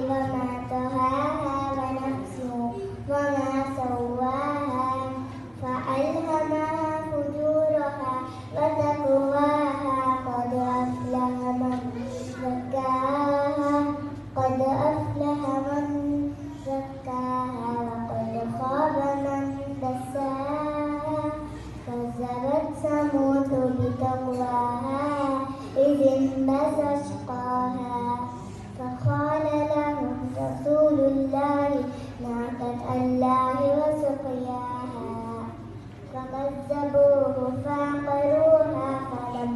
وما طهاها ونفس وما سواها فألهمها فجورها وتقواها قد أفلح من زكاها وقد خاب من دساها كذبت ثمود بتقواها إذ انبعث أشقاها فقال لهم رسول الله ناقة الله وسقياها فكذبوه فعقروها فلم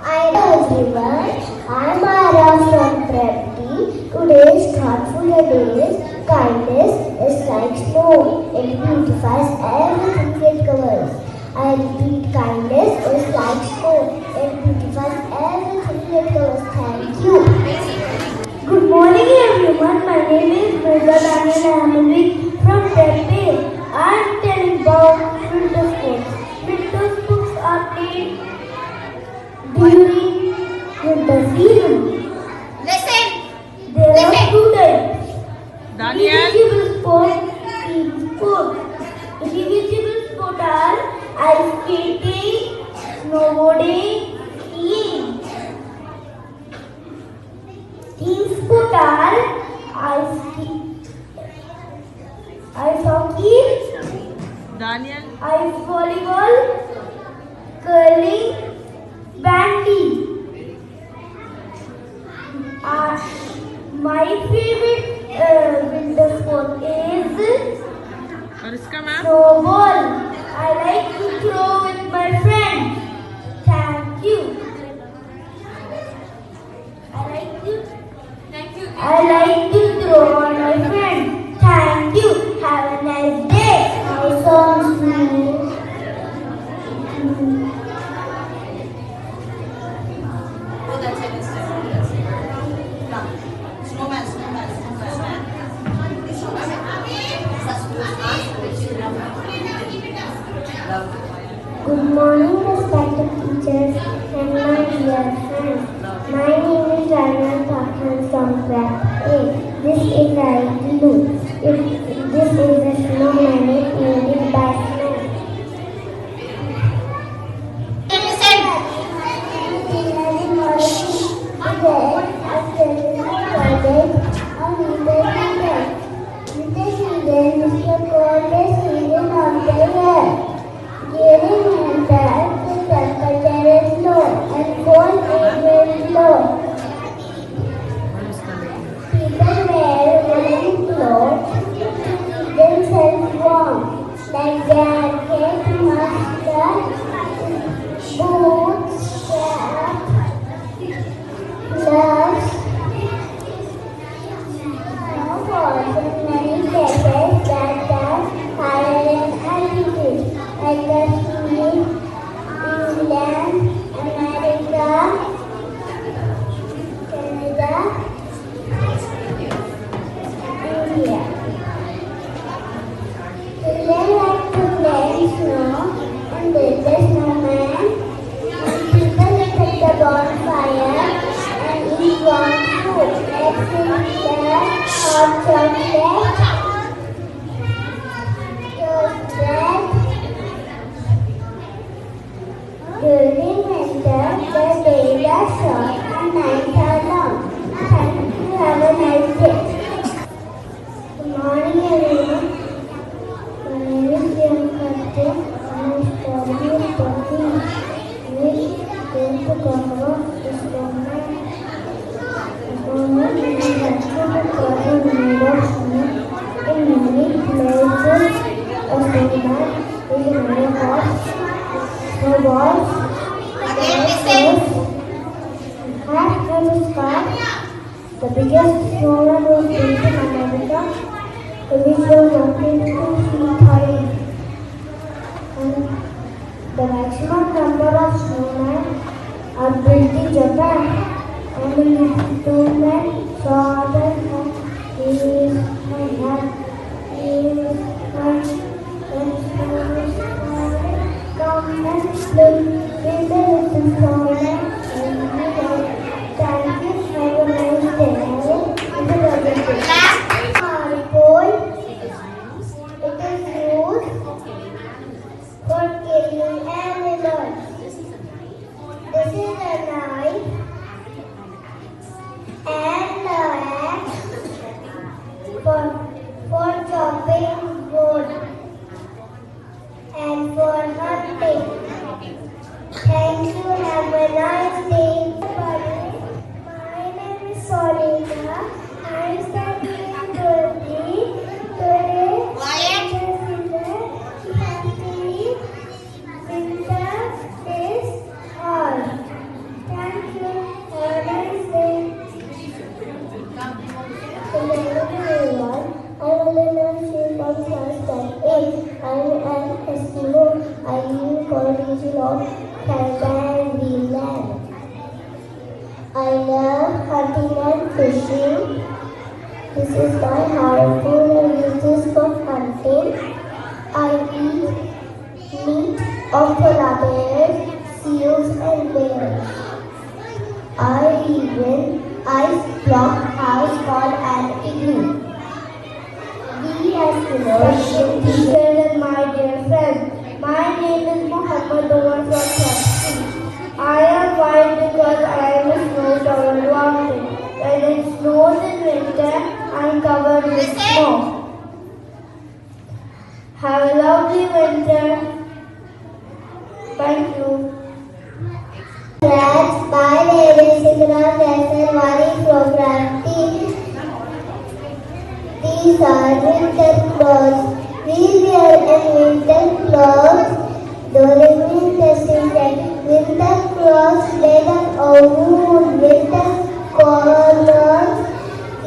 Hello everyone, I'm Ara from Prepti. Today's thoughtful is kindness is like snow. It beautifies everything it covers. I repeat, kindness is like snow. It beautifies everything it covers. Thank you. Good morning everyone. My name is Mirza Daniel Ahmadi from Prepti. I am telling about winter sports. Winter sports are played during winter season. Listen. There are two types. Daniel. Individual sport, team sport. Individual sport are ice skating, snowboarding, skiing. Team sport are ice hockey, Daniel. ice volleyball, curling, bandy. My favorite winter sport is और इसका ma'am snowball. I like to throw with my friends. Thank you. I like to throw on my friends. Thank you. Have a nice day. How songs sweet. Oh, that's it. Come. Snowman. Good morning, respected teachers and my dear friends. My name is Daratassalam from Class A. This is Riyadh. This is a snowman made by snow. Like jacket, mustard, boots, cap, gloves, snowballs, and many jackets that are higher in altitude, like Kashmir, England, America, Canada, India. Children like to play in snow and build a snowman, and people look at the bonfire and eat warm food. Let's eat the hot chocolate, toast bread. During winter, the days are short and nights are long. Thank you. Have a nice day. Good morning, everyone. My name is K.S.A. I'm studying talking. We going to talk about the snowman. The snowman is actually a person made of snow. In many places, a snowman is made of snowballs, Again, hat and a scarf. The biggest snowman was built in America, which was 1.2 feet high. And the maximum number of snowmen are built in Japan. And the snowman saw that is my hat, is my snowman. Come and play with the little snowman. nice day. My name is Sonika. I am studying in Turkey. Today, Quiet. winter days all. Thank you. Have a nice day. Hello everyone. I will learn from class 8. I am Eskimo. I live in region of Canada and Greenland. I love hunting and fishing. This is my harpoon and use this for hunting. I eat meat of polar bears, seals and whales. I live in ice block house called an igloo. Special teacher and my dear friend. My name is Muhammad Omar from Turkey. I am white because I am a snow-covered mountain. When it snows in winter, I am covered with snow. Have a lovely winter. Thank you. Friends, my name is K.S.A. from These are winter clothes. We wear winter clothes during winter season. Winter clothes made of wool. Winter clothes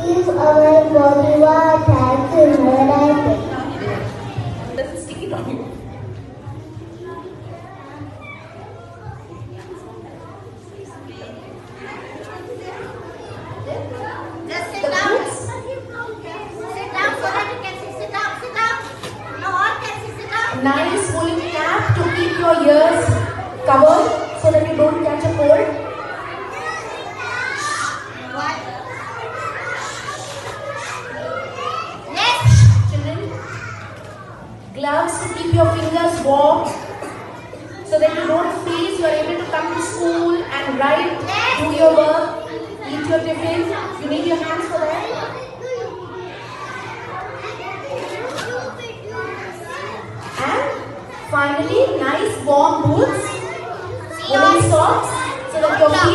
give our body warmth. Thank you. Have a nice day. Doesn't stick it on you. Just sit down. Sit down so that you can sit. Sit down. Sit down. Now all can sit down. Nice woolen cap to keep your ears covered so that you don't catch a cold. What? Yes. Children, gloves to keep your fingers warm so that you don't freeze. You are able to come to school and write, do your work, eat your tiffin. You need your hands for that. And finally, nice warm boots, woolen socks so that your feet